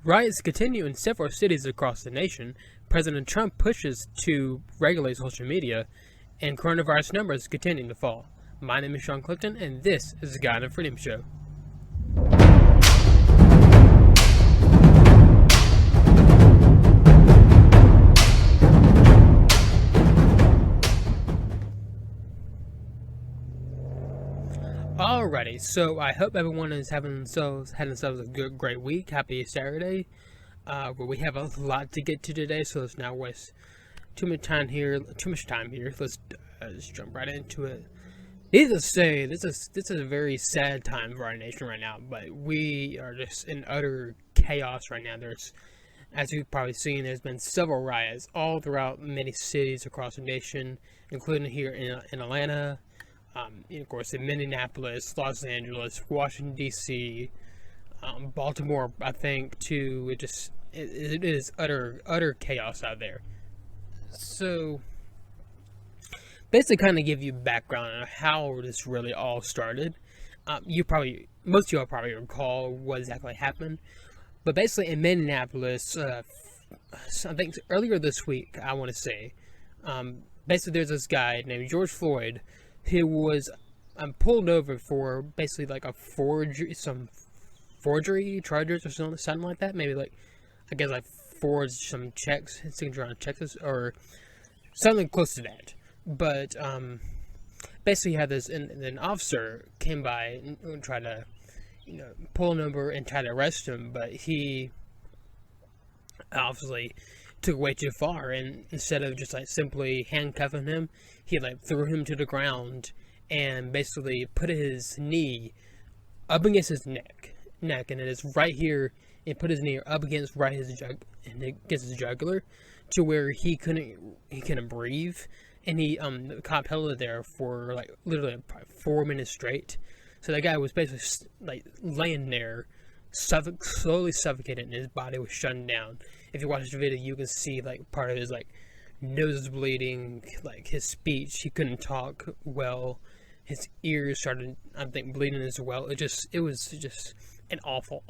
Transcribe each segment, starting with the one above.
Riots continue in several cities across the nation. President Trump pushes to regulate social media, and coronavirus numbers continue to fall. My name is Sean Clifton, and this is the Guide and Freedom Show. Alrighty, so I hope everyone is had themselves a good, great week. Happy Saturday. But we have a lot to get to today, so let's not waste too much time here. Let's just jump right into it. Needless to say, this is a very sad time for our nation right now. But we are just in utter chaos right now. As you've probably seen, there's been several riots all throughout many cities across the nation, including here in Atlanta. Of course, in Minneapolis, Los Angeles, Washington D.C., Baltimore, I think too. It is utter chaos out there. So, basically, kind of give you background on how this really all started. Most of you will probably recall what exactly happened. But basically, in Minneapolis, I think earlier this week, I want to say, basically, there's this guy named George Floyd. He was pulled over for basically like some forgery charges or something like that. Maybe forged some checks, his signature on checks or something close to that. But basically, he had this, and an officer came by and tried to, pull him over and try to arrest him. But he obviously took way too far, and instead of just simply handcuffing him, he threw him to the ground and basically put his knee up against his neck, and it is right here, and put his knee up against his jugular, to where he couldn't breathe, and the cop held it there for literally 4 minutes straight. So that guy was basically laying there, slowly suffocated, and his body was shutting down. If you watch the video, you can see part of his nose is bleeding, his speech, he couldn't talk well, his ears started, I think, bleeding as well. It was just an awful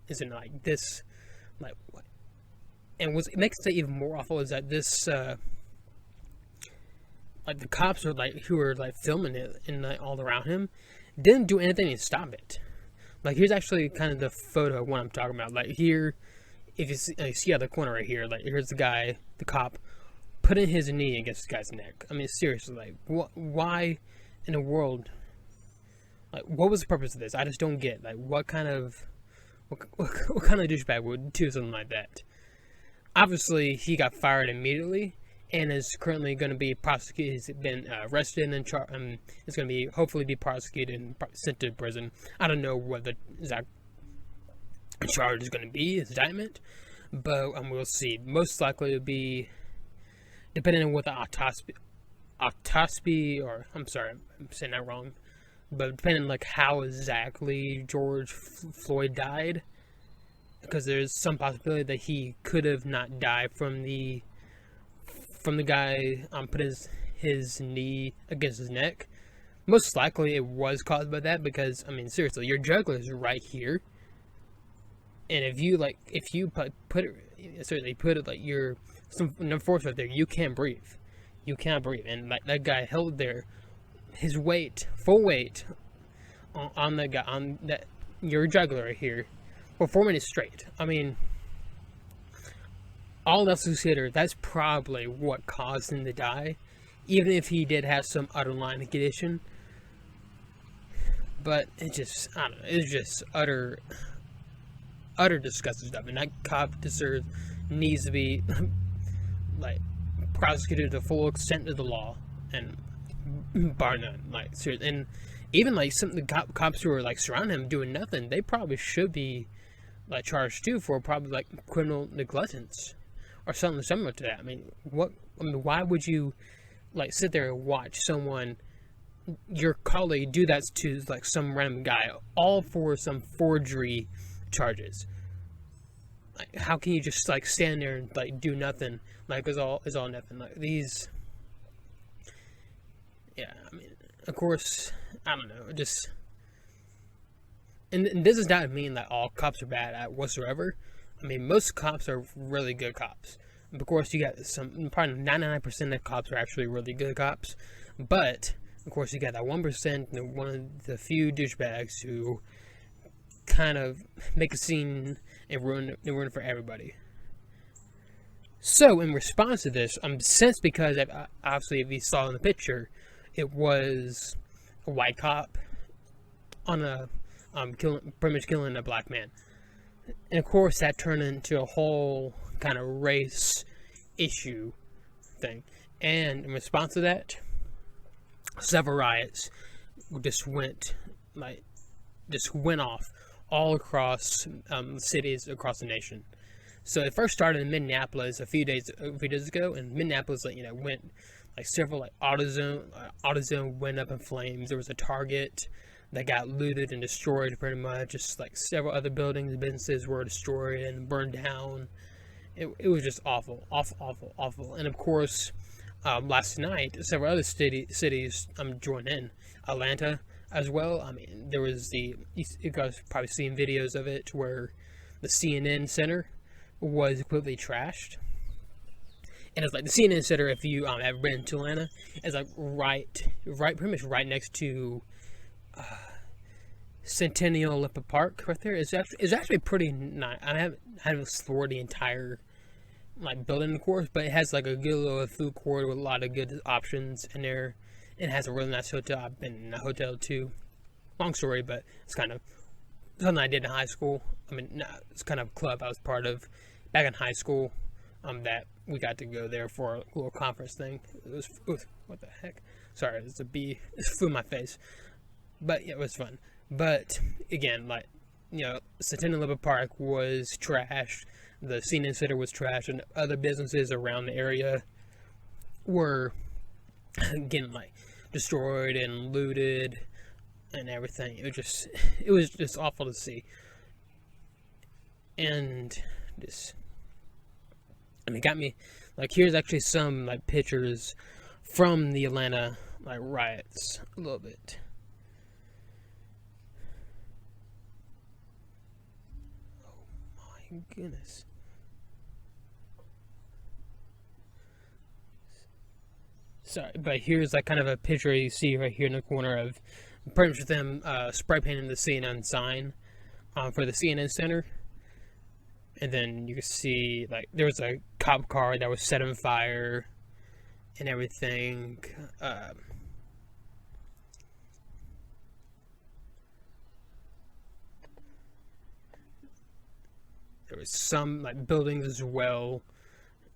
incident like this. And what makes it even more awful is that this, the cops who were filming it and all around him didn't do anything to stop it. Here's actually kind of the photo of what I'm talking about. Here, if you see out the corner right here, here's the cop, putting his knee against this guy's neck. I mean, seriously, why in the world? What was the purpose of this? I just don't get. What kind of douchebag would do something like that? Obviously, he got fired immediately, and is currently going to be prosecuted. He's been arrested and is going to hopefully be prosecuted and sent to prison. I don't know what the exact charge is going to be, his indictment, but we'll see. Most likely it'll be, depending on what the autopsy, or I'm sorry, I'm saying that wrong, but depending how exactly George Floyd died, because there's some possibility that he could have not died from the guy put his knee against his neck. Most likely it was caused by that, because I mean, seriously, your jugular is right here, and if you put some force right there, you can't breathe. You can't breathe, and that guy held there, his full weight, on the guy, on that your jugular right here, for 4 minutes straight. I mean, all else considered, that's probably what caused him to die, even if he did have some underlying condition. But it's just utter disgusting stuff, and that cop needs to be prosecuted to the full extent of the law, and bar none. Seriously, and even some of the cops who are surrounding him doing nothing, they probably should be charged too for probably criminal negligence or something similar to that. I mean, why would you sit there and watch someone, your colleague, do that to some random guy, all for some forgery charges? How can you just stand there and do nothing? It's all nothing. These, yeah. I mean, of course, I don't know. And this does not mean that all cops are bad at whatsoever. I mean, most cops are really good cops. Of course, you got some, probably 99% of cops are actually really good cops. But, of course, you got that 1%, one of the few douchebags who kind of make a scene and ruin it for everybody. So, in response to this, I'm incensed because, obviously, if you saw in the picture, it was a white cop on a pretty much killing a black man. And of course, that turned into a whole kind of race issue thing. And in response to that, several riots just went off all across cities across the nation. So it first started in Minneapolis a few days ago, and Minneapolis, went several AutoZone went up in flames. There was a Target that got looted and destroyed pretty much. Just several other buildings, businesses were destroyed and burned down. It was just awful. And of course, last night, several other cities joined in. Atlanta as well. I mean, there was you guys probably seen videos of it where the CNN Center was completely trashed. And it's the CNN Center, if you have been to Atlanta, is pretty much right next to Centennial Olympic Park right there. It's actually pretty nice. I haven't explored the entire building, of course, but it has a good little food court with a lot of good options in there. It has a really nice hotel. I've been in a hotel too. Long story, but it's kind of something I did in high school. I mean, it's kind of a club I was part of back in high school. That we got to go there for a little conference thing. It was what the heck? Sorry, it's a bee. It flew in my face. But yeah, it was fun. But again, Centennial Olympic Park was trashed. The CNN Center was trashed, and other businesses around the area were again destroyed and looted and everything. It was just awful to see. And it got me here's actually some pictures from the Atlanta riots a little bit. Oh my goodness. Sorry, but here's kind of a picture you see right here in the corner of pretty much them spray painting the CNN sign for the CNN Center. And then you can see there was a cop car that was set on fire and everything. There was some buildings as well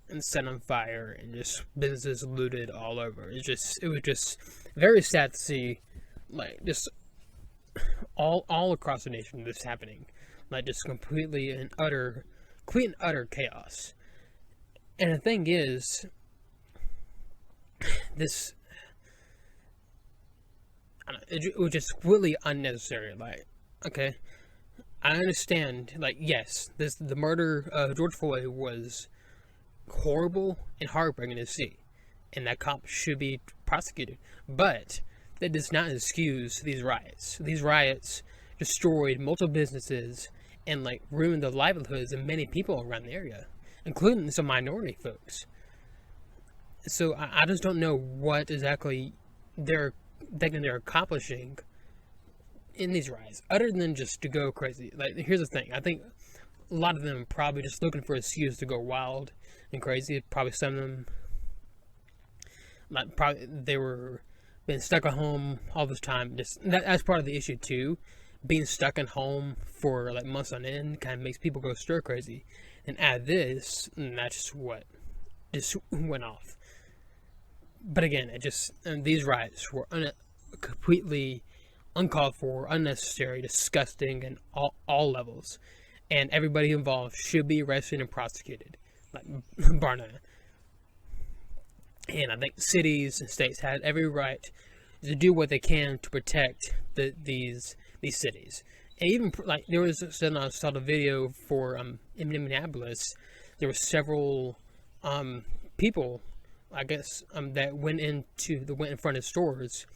and set on fire, and just businesses looted all over. It was just very sad to see just all across the nation this happening. Just complete and utter chaos. And the thing is, it was just completely unnecessary. Okay, I understand. Yes, the murder of George Floyd was horrible and heartbreaking to see, and that cop should be prosecuted. But that does not excuse these riots. These riots destroyed multiple businesses and ruined the livelihoods of many people around the area, including some minority folks. So I just don't know what exactly they're thinking they're accomplishing in these riots, other than just to go crazy. Here's the thing: I think a lot of them are probably just looking for an excuse to go wild and crazy. Probably some of them, probably they were been stuck at home all this time. That's part of the issue too. Being stuck at home for months on end kind of makes people go stir crazy. And add this, and that's what just went off. But again, these riots were completely uncalled for, unnecessary, disgusting, and all levels. And everybody involved should be arrested and prosecuted, bar none. And I think cities and states had every right to do what they can to protect these cities. And even there was I saw the video for in Minneapolis. There were several people, I guess, that went in front of stores.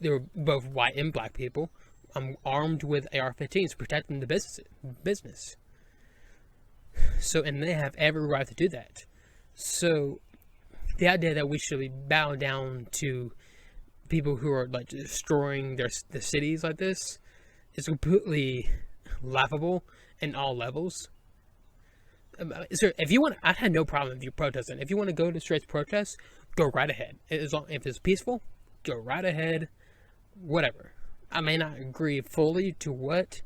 They were both white and black people, armed with AR-15s, protecting the business. So, and they have every right to do that. So, the idea that we should be bow down to people who are like destroying the cities like this is completely laughable in all levels. So if you want, I had no problem if you protesting. If you want to go to straight protest, go right ahead. If it's peaceful, go right ahead. Whatever. I may not agree fully to what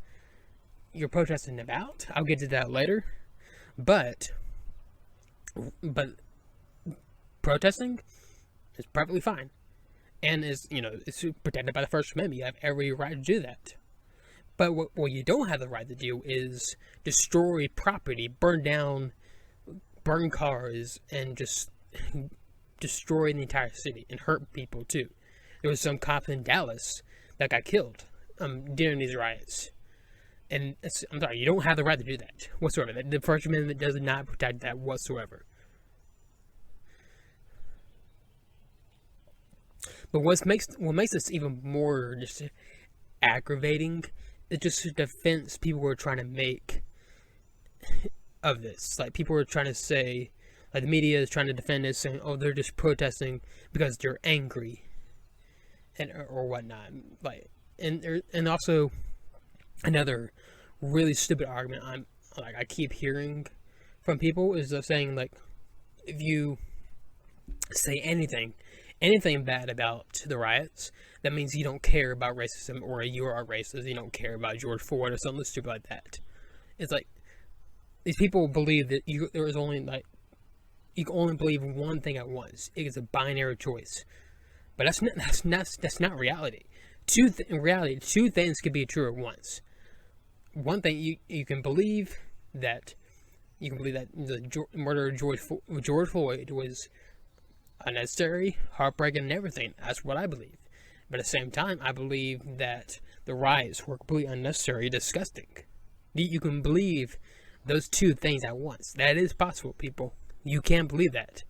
you're protesting about. I'll get to that later. But protesting is perfectly fine, and it's protected by the First Amendment. You have every right to do that. But what you don't have the right to do is destroy property, burn cars, and just destroy the entire city and hurt people too. There was some cop in Dallas that got killed during these riots. And I'm sorry, you don't have the right to do that whatsoever. The First Amendment does not protect that whatsoever. But what makes this even more just aggravating is just the defense people were trying to make of this. Like, people were trying to say, like, the media is trying to defend this, saying, oh, they're just protesting because they're angry and or whatnot. Like, and also another really stupid argument I keep hearing from people is saying, like, if you say anything bad about the riots, that means you don't care about racism, or you are racist, you don't care about George Floyd or something stupid like that. It's like, these people believe that you can only believe one thing at once. It is a binary choice. But that's not reality. In reality, two things can be true at once. One thing, you can believe that the murder of George Floyd was unnecessary, heartbreaking, and everything. That's what I believe. But at the same time, I believe that the riots were completely unnecessary, disgusting. You can believe those two things at once. That is possible, people. You can believe that.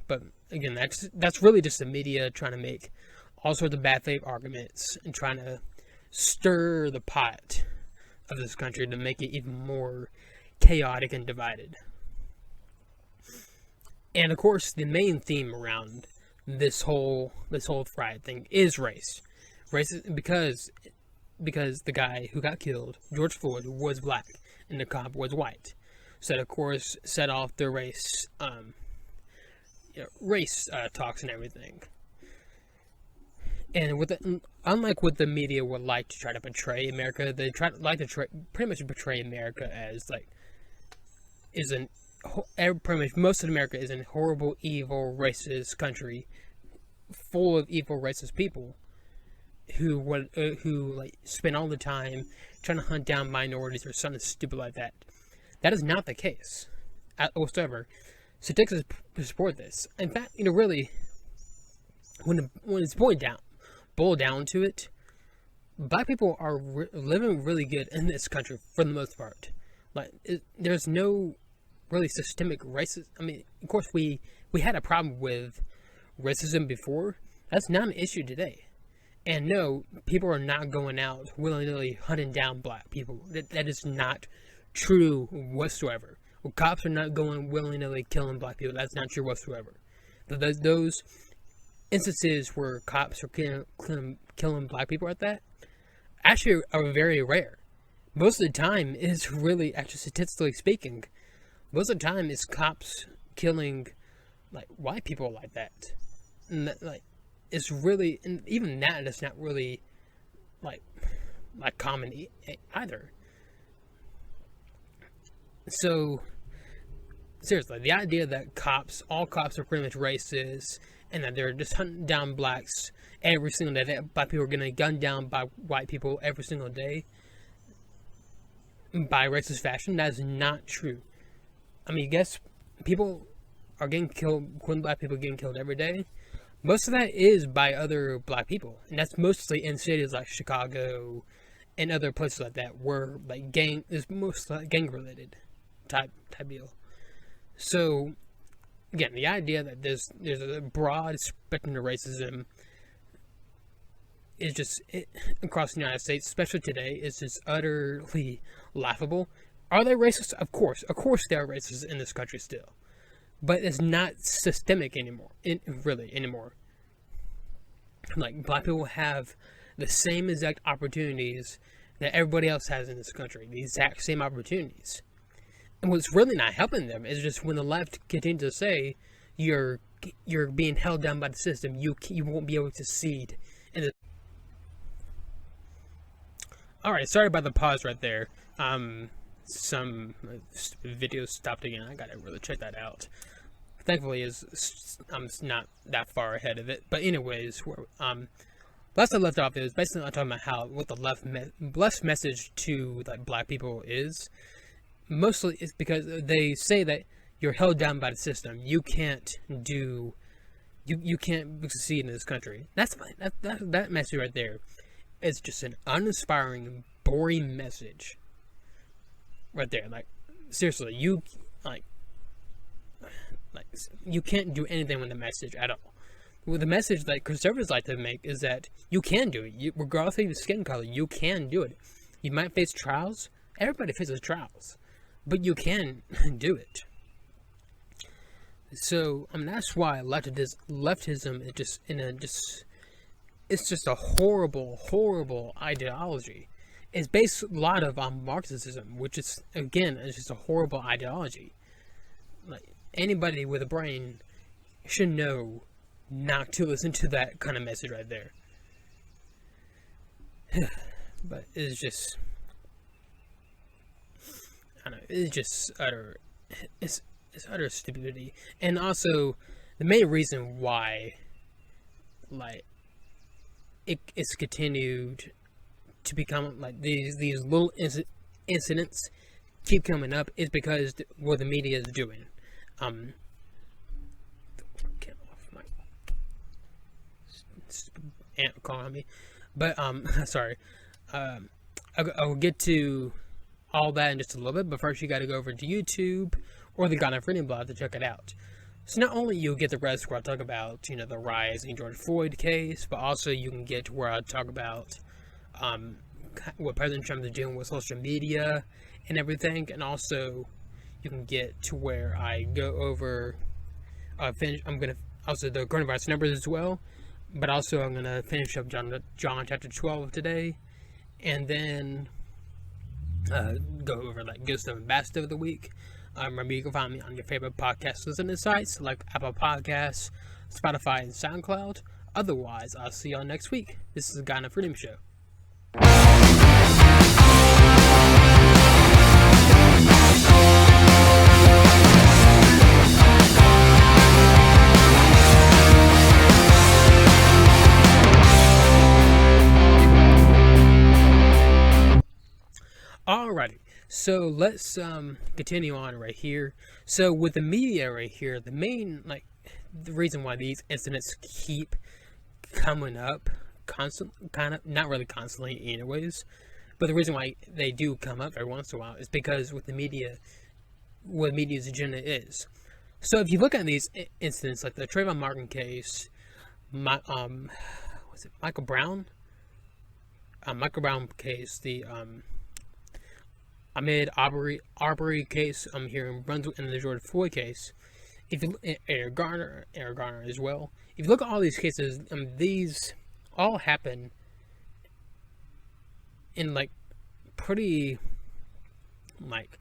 But again, that's really just the media trying to make all sorts of bad faith arguments and trying to stir the pot of this country to make it even more chaotic and divided. And of course, the main theme around this whole riot thing is race. Race because the guy who got killed, George Floyd, was black and the cop was white. So that, of course, set off the race talks and everything. And unlike what the media would like to try to portray America, they pretty much portray America as pretty much most of America is a horrible, evil, racist country full of evil, racist people who spend all the time trying to hunt down minorities or something stupid like that. That is not the case whatsoever. Statistics support this. In fact, really, when it's boiled down to it, black people are living really good in this country for the most part. There's no really systemic racism. I mean, of course, we had a problem with racism before. That's not an issue today. And no, people are not going out willy-nilly hunting down black people. That is not true whatsoever. Well, cops are not going willy-nilly killing black people. That's not true whatsoever. Those instances where cops are killing black people like that actually are very rare. Most of the time, it's really, actually statistically speaking, most of the time it's cops killing white people like that. And it's really, and even that's not really common either. So seriously, the idea that all cops are pretty much racist and that they're just hunting down blacks every single day, that black people are getting gunned down by white people every single day by racist fashion, that is not true. I mean, yes, people are getting killed, when black people are getting killed every day. Most of that is by other black people, and that's mostly in cities like Chicago and other places like that, where is most gang related type deal. So again, the idea that there's a broad spectrum of racism is just across the United States, especially today, is just utterly laughable. Are they racist? Of course they are racist in this country still, but it's not systemic anymore. Really anymore. Like, black people have the same exact opportunities that everybody else has in this country, the exact same opportunities. And what's really not helping them is just when the left continues to say you're being held down by the system, you won't be able to succeed. All right, sorry about the pause right there. Some video stopped again. I gotta really check that out. Thankfully, I'm not that far ahead of it. But anyways, last I left off, it was basically talking about how what the left's message to like black people is. Mostly it's because they say that you're held down by the system. You can't succeed in this country. That's fine. That message right there is just an uninspiring, boring message. Right there, like seriously, you can't do anything with the message at all. Well, the message that conservatives like to make is that you can do it. Regardless of your skin color, you can do it. You might face trials. Everybody faces trials, but you can do it. So, that's why leftism it's just a horrible ideology. It's based a lot on Marxism, which is again just a horrible ideology. Like, anybody with a brain should know not to listen to that kind of message right there. But it's just, I don't know, it's just it's utter stupidity. And also, the main reason why, like, it's continued to become like these little incidents keep coming up is because what the media is doing. Get off my aunt calling me, but sorry. I'll get to all that in just a little bit, but first you got to go over to YouTube or the Gun and Freedom blog to check it out. So not only you'll get the rest where I talk about the rise in George Floyd case, but also you can get to where I talk about what President Trump is doing with social media and everything, and also you can get to where I go over I'm gonna also the coronavirus numbers as well, but also I'm gonna finish up John chapter 12 today, and then go over like good stuff and bad stuff of the week. Remember, you can find me on your favorite podcast listening sites like Apple Podcasts, Spotify, and SoundCloud. Otherwise, I'll see y'all next week. This is the Gun and Freedom Show. Alrighty, so let's continue on right here. So with the media right here, the main the reason why these incidents keep coming up not really constantly anyways, but the reason why they do come up every once in a while is because with the media, what media's agenda is. So if you look at these incidents like the Trayvon Martin case, was it Michael Brown case, the Ahmaud Arbery case here in Brunswick, and the George Floyd case, if you Eric Garner as well. If you look at all these cases, these all happen in like pretty like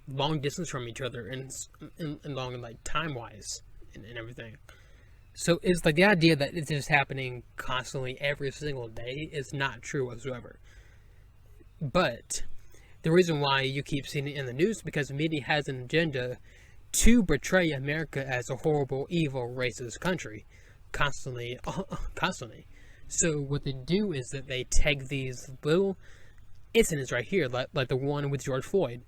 long distance from each other and long like time wise and everything. So it's like the idea that it's just happening constantly every single day is not true whatsoever. But the reason why you keep seeing it in the news is because the media has an agenda to portray America as a horrible, evil, racist country constantly. So what they do is that they take these little incidents right here, like the one with George Floyd.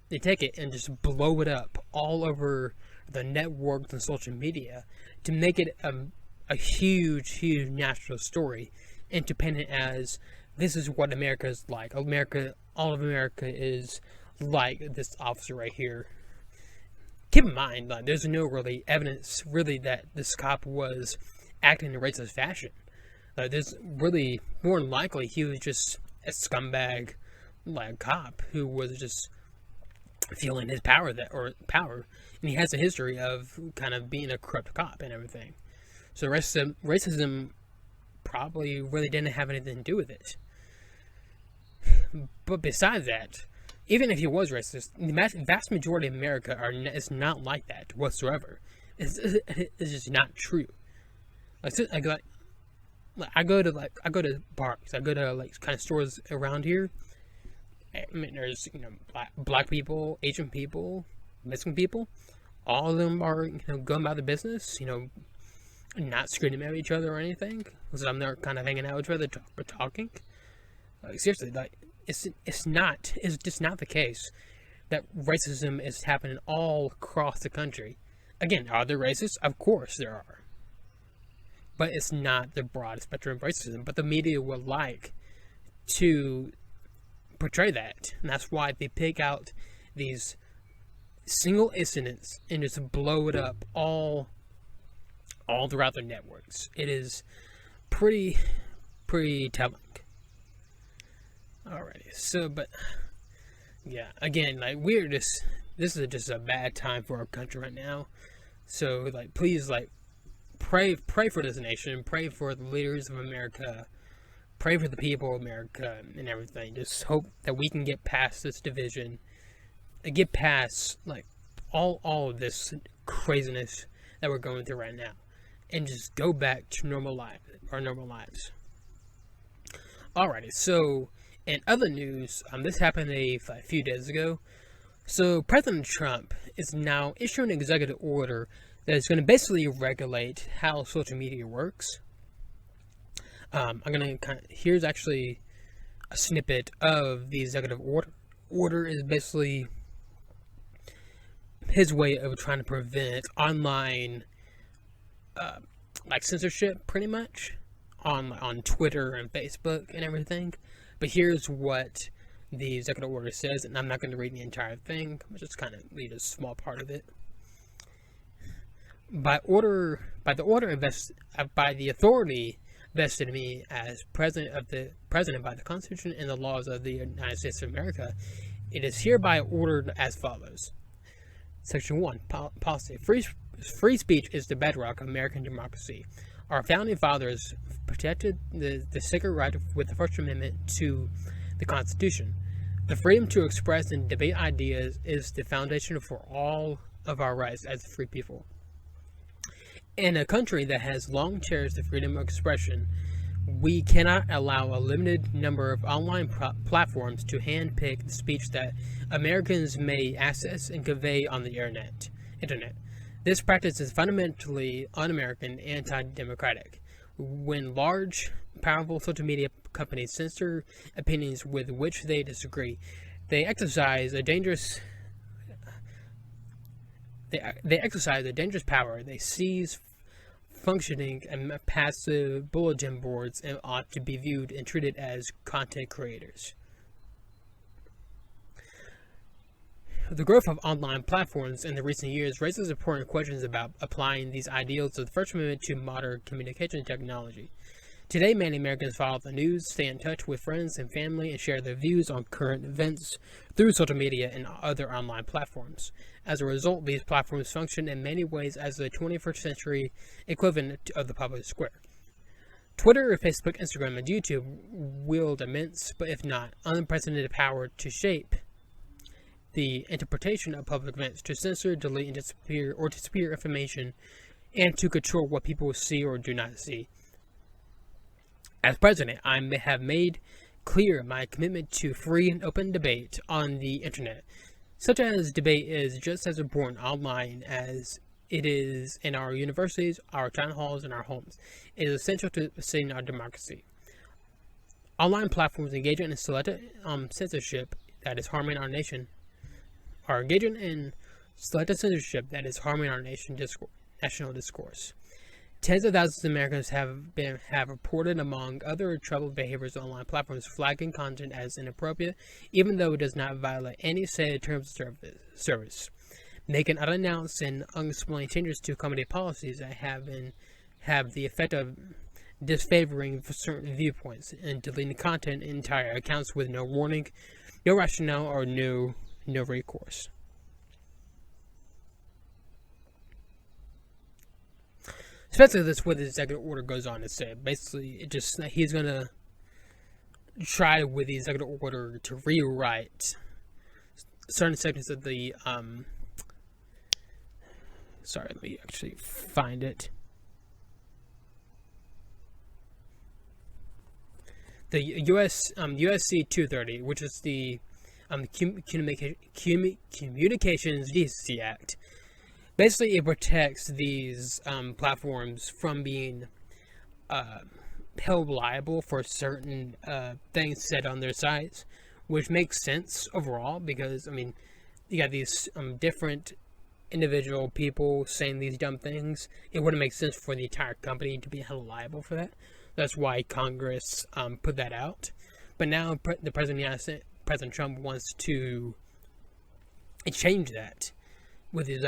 They take it and just blow it up all over the networks and social media to make it a huge national story and to paint it as this is what America is like. All of America is like this officer right here. Keep in mind, like, there's no really evidence really that this cop was acting in a racist fashion. There's really more than likely he was just a scumbag like cop who was just feeling his power, and he has a history of kind of being a corrupt cop and everything. So racism probably really didn't have anything to do with it. But besides that, even if he was racist, the vast majority of America is not like that whatsoever. It's just not true. I go to bars. I go to like kind of stores around here. I mean, there's black people, Asian people, Mexican people. All of them are going about their business. Not screaming at each other or anything. Because I'm there kind of hanging out with each other, talking. Like seriously, like it's just not the case that racism is happening all across the country. Again, are there racists? Of course there are. But it's not the broad spectrum of racism. But the media would like to portray that. And that's why they pick out these single incidents and just blow it up all throughout their networks. It is pretty telling. Alrighty, so, but, yeah, again, like, this is just a bad time for our country right now. So, like, please, like, pray for this nation, pray for the leaders of America, pray for the people of America and everything. Just hope that we can get past this division, and get past, like, all of this craziness that we're going through right now, and just go back to normal lives. Alrighty, so, in other news, this happened a few days ago. So President Trump is now issuing an executive order that is going to basically regulate how social media works. Here's actually a snippet of the executive order. Order is basically his way of trying to prevent online censorship, pretty much, on Twitter and Facebook and everything. But here's what the executive order says, and I'm not going to read the entire thing. I'm just kind of read a small part of it. By the authority vested in me as president by the Constitution and the laws of the United States of America, it is hereby ordered as follows. Section 1, policy. Free speech is the bedrock of American democracy. Our founding fathers protected the sacred right with the First Amendment to the Constitution. The freedom to express and debate ideas is the foundation for all of our rights as free people. In a country that has long cherished the freedom of expression, we cannot allow a limited number of online platforms to handpick the speech that Americans may access and convey on the internet. This practice is fundamentally un-American and anti-democratic. When large, powerful social media companies censor opinions with which they disagree, they exercise a dangerous power. They seize functioning and passive bulletin boards and ought to be viewed and treated as content creators. The growth of online platforms in the recent years raises important questions about applying these ideals of the First Amendment to modern communication technology. Today, many Americans follow the news, stay in touch with friends and family, and share their views on current events through social media and other online platforms. As a result, these platforms function in many ways as the 21st century equivalent of the public square. Twitter, Facebook, Instagram, and YouTube wield immense, but if not unprecedented power to shape the interpretation of public events, to censor, delete, and disappear information, and to control what people see or do not see. As president, I have made clear my commitment to free and open debate on the internet. Such as debate is just as important online as it is in our universities, our town halls, and our homes. It is essential to sustaining our democracy. Online platforms engaging in selective censorship that is harming our nation are engaging in selective censorship that is harming our national discourse. Tens of thousands of Americans have reported, among other troubled behaviors on online platforms, flagging content as inappropriate, even though it does not violate any stated terms of service, making unannounced and unexplained changes to company policies that have the effect of disfavoring certain viewpoints, and deleting content in entire accounts with no warning, no rationale, or no recourse. especially this what the executive order goes on to say. Basically, it just he's gonna try with the executive order to rewrite certain sections of the sorry, let me actually find it. The USC 230, which is the Communications Decency Act. Basically, it protects these platforms from being held liable for certain things said on their sites, which makes sense overall because, I mean, you got these different individual people saying these dumb things. It wouldn't make sense for the entire company to be held liable for that. That's why Congress put that out. But now the President Trump wants to change that with his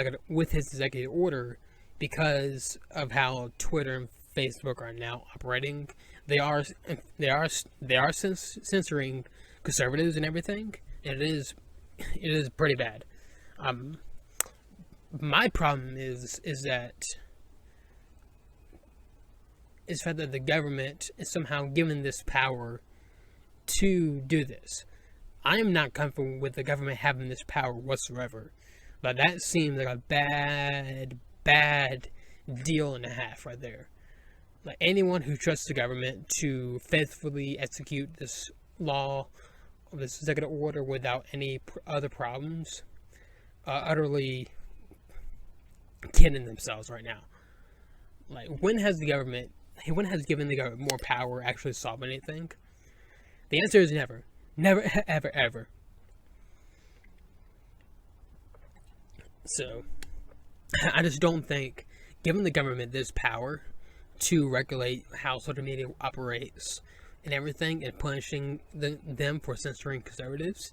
executive order because of how Twitter and Facebook are now operating. They are censoring conservatives and everything, and it is pretty bad. My problem is the fact that the government is somehow given this power to do this. I am not comfortable with the government having this power whatsoever, but that seems like a bad deal and a half right there. Like, anyone who trusts the government to faithfully execute this law, this executive order without any other problems, utterly kidding themselves right now. Like, when has given the government more power to actually solve anything? The answer is never. Never, ever, ever. So, I just don't think, giving the government this power to regulate how social media operates and everything, and punishing them for censoring conservatives,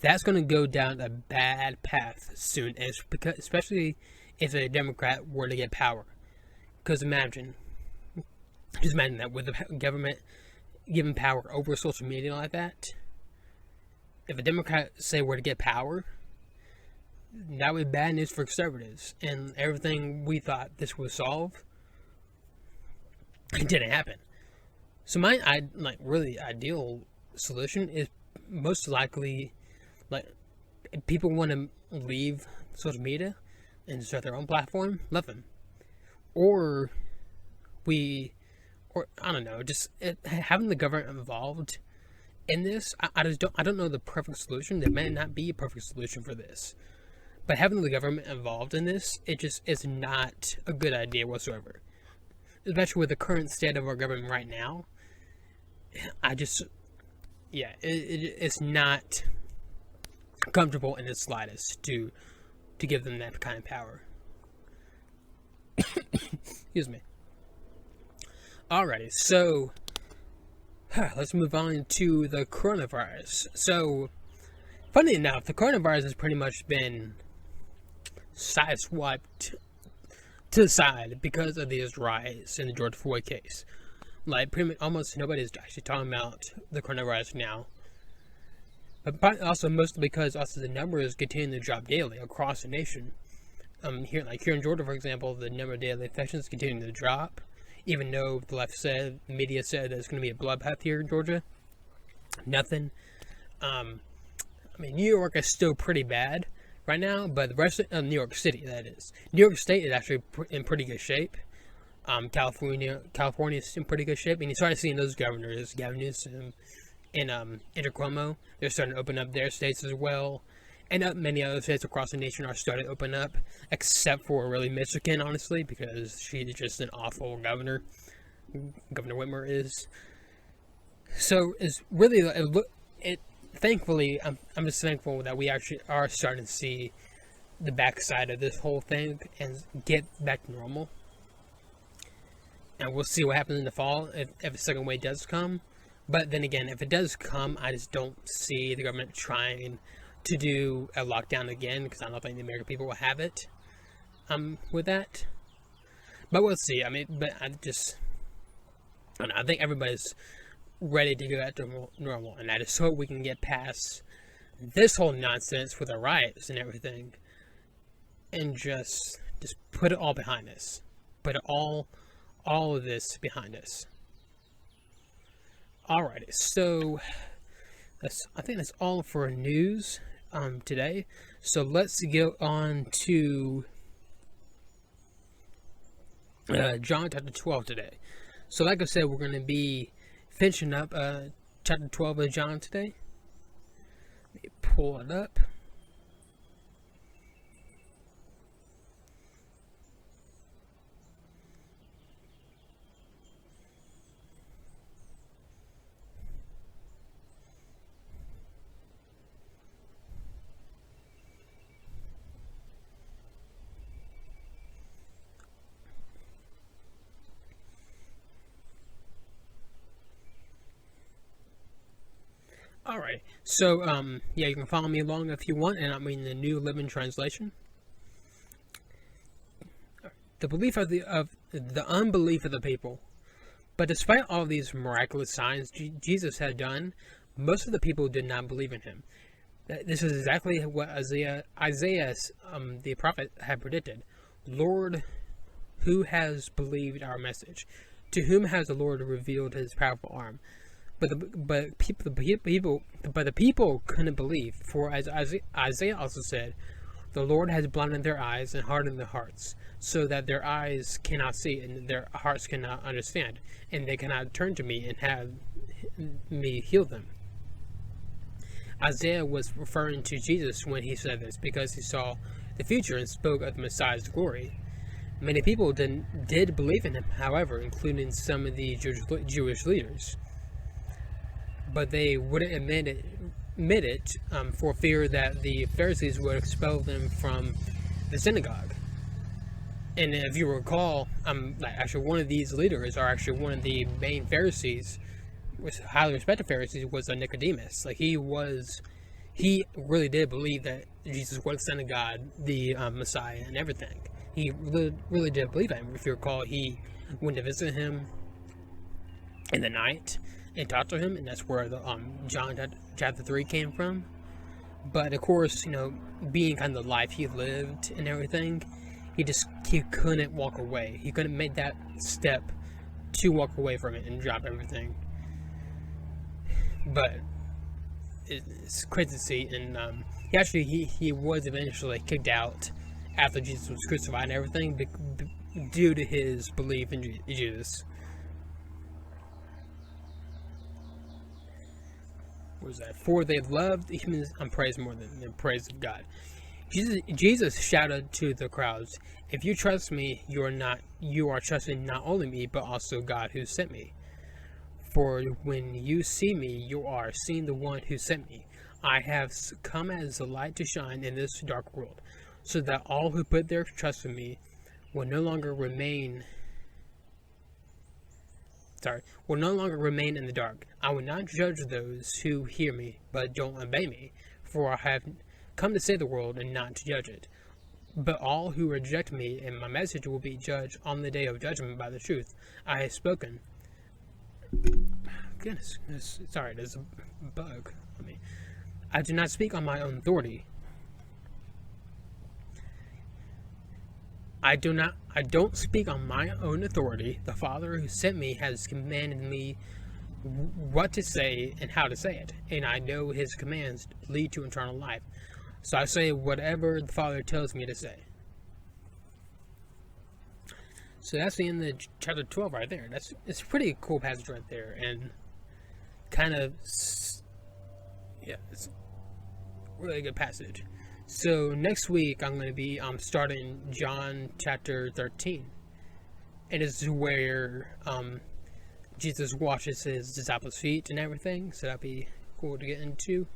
that's going to go down a bad path soon, especially if a Democrat were to get power. Because just imagine that, with the government given power over social media like that, if a Democrat, say, were to get power, that would be bad news for conservatives, and everything we thought this would solve, it didn't happen. So my really ideal solution is most likely, like, if people want to leave social media and start their own platform, let them. Or I don't know, just having the government involved in this. I don't know the perfect solution. There may not be a perfect solution for this, but having the government involved in this, it just is not a good idea whatsoever. Especially with the current state of our government right now, it's not comfortable in the slightest to give them that kind of power. Excuse me. Alrighty, so let's move on to the coronavirus. So, funny enough, the coronavirus has pretty much been sideswiped to the side because of these riots in the George Floyd case. Like, pretty much almost nobody's actually talking about the coronavirus now. But also mostly because the numbers continue to drop daily across the nation. Here in Georgia, for example, the number of daily infections continue to drop, even though the media said that it's going to be a bloodbath here in Georgia. Nothing. New York is still pretty bad right now, but the rest of New York City, that is. New York State is actually in pretty good shape. California is in pretty good shape, and you started seeing those governors, Gavin Newsom and Andrew Cuomo, they're starting to open up their states as well. And many other states across the nation are starting to open up, except for really Michigan, honestly, because she's just an awful governor. Governor Whitmer is. So it's really, thankfully, I'm just thankful that we actually are starting to see the backside of this whole thing and get back to normal. And we'll see what happens in the fall if a second wave does come. But then again, if it does come, I just don't see the government trying to do a lockdown again, because I don't think the American people will have it with that. But we'll see. I think everybody's ready to go back to normal, and I just hope we can get past this whole nonsense with the riots and everything, and just put it all behind us. put all of this behind us. Alrighty, so I think that's all for news today. So let's go on to John chapter 12 today. So like I said, we're going to be finishing up chapter 12 of John today. Let me pull it up. Alright, so yeah, you can follow me along if you want, and I'm reading the New Living Translation. The unbelief of the people. But despite all these miraculous signs Jesus had done, most of the people did not believe in him. This is exactly what Isaiah the prophet had predicted. Lord, who has believed our message? To whom has the Lord revealed his powerful arm? But the people couldn't believe, for as Isaiah also said, the Lord has blinded their eyes and hardened their hearts, so that their eyes cannot see and their hearts cannot understand, and they cannot turn to me and have me heal them. Isaiah was referring to Jesus when he said this, because he saw the future and spoke of the Messiah's glory. Many people did believe in him, however, including some of the Jewish leaders. But they wouldn't admit it for fear that the Pharisees would expel them from the synagogue. And if you recall, actually one of these leaders, or actually one of the main Pharisees, was highly respected Pharisees, was a Nicodemus. Like he really did believe that Jesus was the Son of God, the Messiah, and everything. He really did believe that. If you recall, he went to visit him in the night and talked to him, and that's where the John chapter 3 came from. But of course, being kind of the life he lived and everything, he couldn't walk away. He couldn't make that step to walk away from it and drop everything. But it's crazy to see, and he was eventually kicked out after Jesus was crucified and everything due to his belief in Jesus. What was that? For they loved humans and praise more than the praise of God. Jesus shouted to the crowds, "If you trust me, you are trusting not only me, but also God who sent me. For when you see me, you are seeing the one who sent me. I have come as a light to shine in this dark world, so that all who put their trust in me will no longer remain in the dark. I will not judge those who hear me, but don't obey me, for I have come to save the world and not to judge it. But all who reject me and my message will be judged on the day of judgment by the truth I have spoken." Goodness, sorry, there's a bug. I do not speak on my own authority. I don't speak on my own authority. The Father who sent me has commanded me what to say and how to say it, and I know his commands lead to eternal life. So I say whatever the Father tells me to say. So that's the end of chapter 12 right there. It's a pretty cool passage right there, and kind of, yeah, it's a really good passage. So next week I'm going to be starting John chapter 13, and this is where Jesus washes his disciples' feet and everything. So that'll be cool to get into.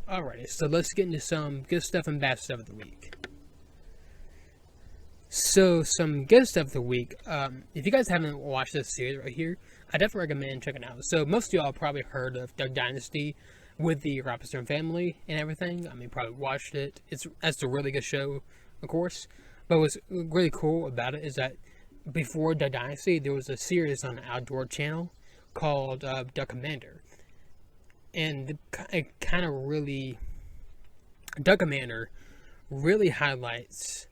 Alrighty, so let's get into some good stuff and bad stuff of the week. So some good stuff of the week. If you guys haven't watched this series right here, I definitely recommend checking it out. So most of y'all probably heard of Duck Dynasty with the Rapperstorm family and everything. Probably watched it. That's a really good show, of course. But what's really cool about it is that before Duck Dynasty, there was a series on the Outdoor Channel called Duck Commander. And it kind of really, Duck Commander really highlights,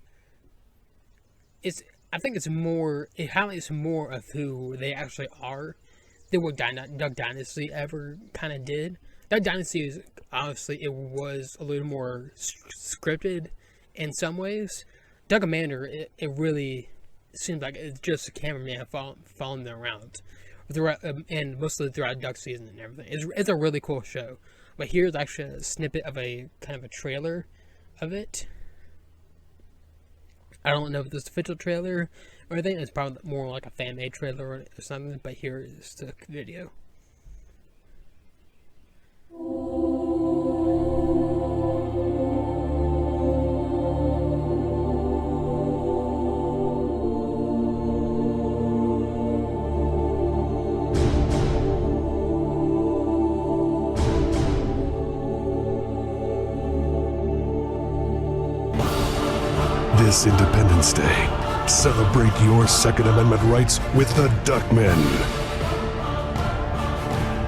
I think it's more, it highlights more of who they actually are than what Duck Dynasty ever kind of did. Duck Dynasty is, obviously, it was a little more scripted in some ways. Duck Commander, it really seems like it's just a cameraman following them around throughout, and mostly throughout duck season and everything. It's a really cool show. But here's actually a snippet of a kind of a trailer of it. I don't know if this is official trailer or anything. It's probably more like a fan-made trailer or something. But here is the video. This Independence Day, celebrate your Second Amendment rights with the Duckmen.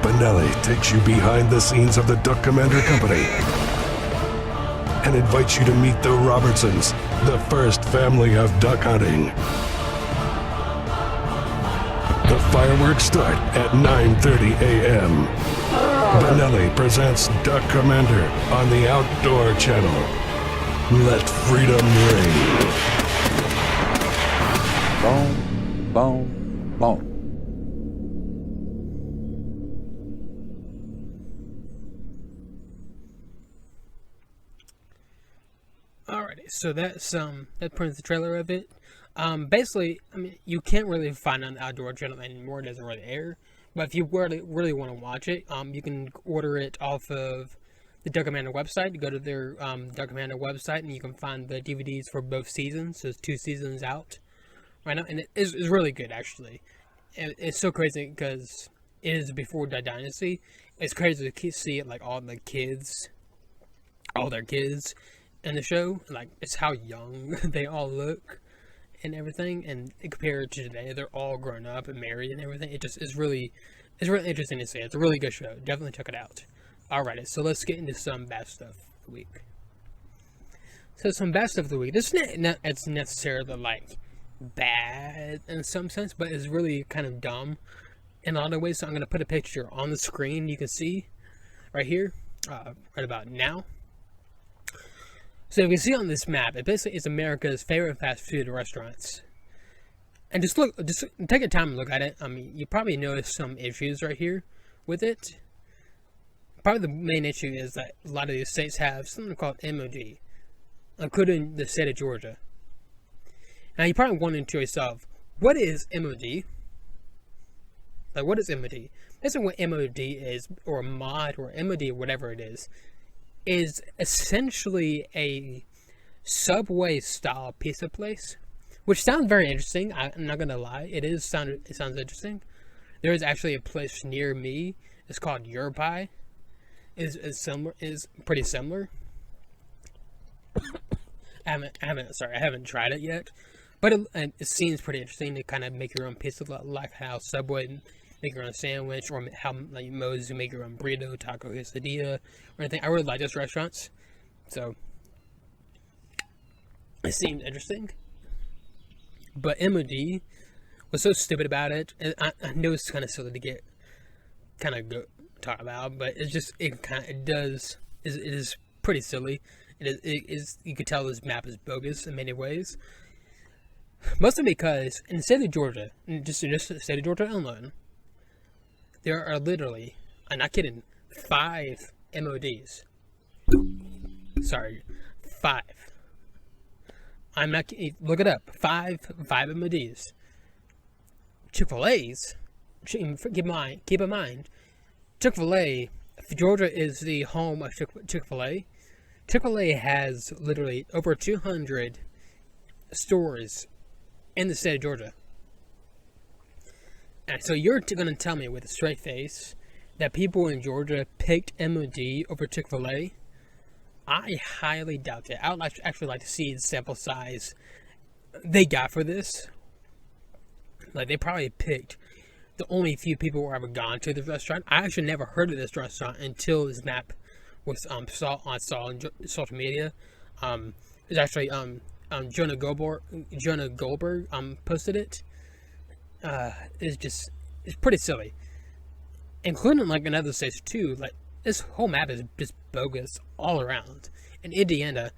Benelli takes you behind the scenes of the Duck Commander Company and invites you to meet the Robertsons, the first family of duck hunting. The fireworks start at 9:30 a.m. Benelli presents Duck Commander on the Outdoor Channel. Let freedom ring. Boom, boom, boom. Alrighty, so that's that prints the trailer of it. Basically, I mean, you can't really find it on the Outdoor Channel anymore. It doesn't really air. But if you really want to watch it, you can order it off of the Duck Commander website. You go to their Duck Commander website, and you can find the DVDs for both seasons. So there's 2 seasons out right now, and it's really good, actually. And it's so crazy because it is before Duck Dynasty. It's crazy to see it, like all their kids in the show. Like, it's how young they all look and everything. And compared to today, they're all grown up and married and everything. It's really interesting to see. It's a really good show. Definitely check it out. Alrighty, so let's get into some bad stuff of the week. So some bad stuff of the week. This is not it's necessarily like bad in some sense, but it's really kind of dumb in a lot of ways. So I'm gonna put a picture on the screen. You can see right here, right about now. So you can see on this map, it basically is America's favorite fast food restaurants. And just take your time and look at it. I mean, you probably notice some issues right here with it. Probably the main issue is that a lot of these states have something called MOD, including the state of Georgia. Now, you're probably wondering to yourself, what is MOD? Like, what is MOD? Basically, what MOD is, or mod, or MOD, whatever it is essentially a Subway-style pizza place, which sounds very interesting. I'm not gonna lie, it sounds interesting. There is actually a place near me. It's called Your Pie. Is pretty similar. I haven't tried it yet, but it seems pretty interesting to kind of make your own pizza, like how Subway make your own sandwich, or how like Moe's you make your own burrito, taco, quesadilla, or anything. I really like those restaurants, so it seemed interesting. But MOD was so stupid about it, and I know it's kind of silly to get kind of talk about, but it is pretty silly. It is you could tell this map is bogus in many ways, mostly because in the state of Georgia, just the state of Georgia alone, there are literally, I'm not kidding, 5 MODs. Sorry, 5. I'm not, look it up. 5 MODs. Chick-fil-A's, keep in mind, Chick-fil-A, Georgia is the home of Chick-fil-A. Chick-fil-A has literally over 200 stores in the state of Georgia. And so you're going to tell me with a straight face that people in Georgia picked MOD over Chick-fil-A? I highly doubt it. I would actually like to see the sample size they got for this. Like, they probably picked the only few people who ever gone to this restaurant. I actually never heard of this restaurant until this map was saw on social media. There's actually Jonah Goldberg posted it. It's pretty silly, including like in other states too. Like this whole map is just bogus all around. In Indiana,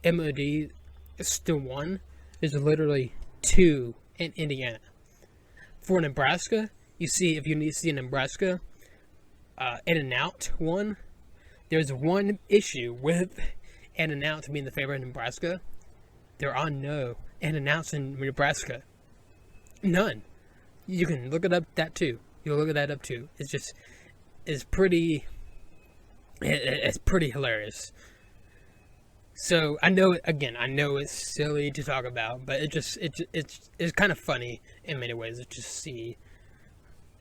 MOD is still 1. There's literally 2 in Indiana. For Nebraska, you see, if you need to see in Nebraska, In and Out 1. There's one issue with In and Out being the favorite in Nebraska. There are no In and Outs in Nebraska. None. You can look it up that too. You'll look at that up too. It's pretty hilarious. So I know it's silly to talk about, but it's kind of funny in many ways to just see.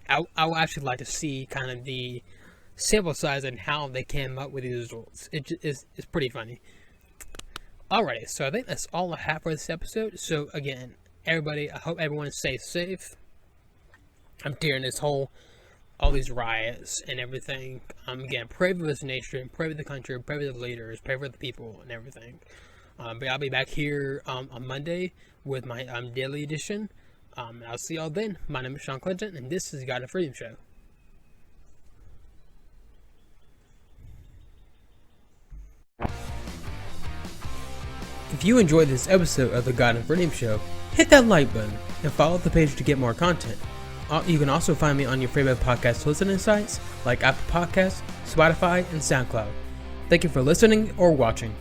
I would actually like to see kind of the sample size and how they came up with these results. It's pretty funny. Alrighty, so I think that's all I have for this episode. So again, everybody, I hope everyone stays safe. I'm during all these riots and everything. Again, pray for this nation, pray for the country, pray for the leaders, pray for the people and everything. But I'll be back here on Monday with my daily edition. I'll see y'all then. My name is Sean Clinton, and this is the God of Freedom Show. If you enjoyed this episode of the God of Freedom Show, hit that like button and follow the page to get more content. You can also find me on your favorite podcast listening sites like Apple Podcasts, Spotify, and SoundCloud. Thank you for listening or watching.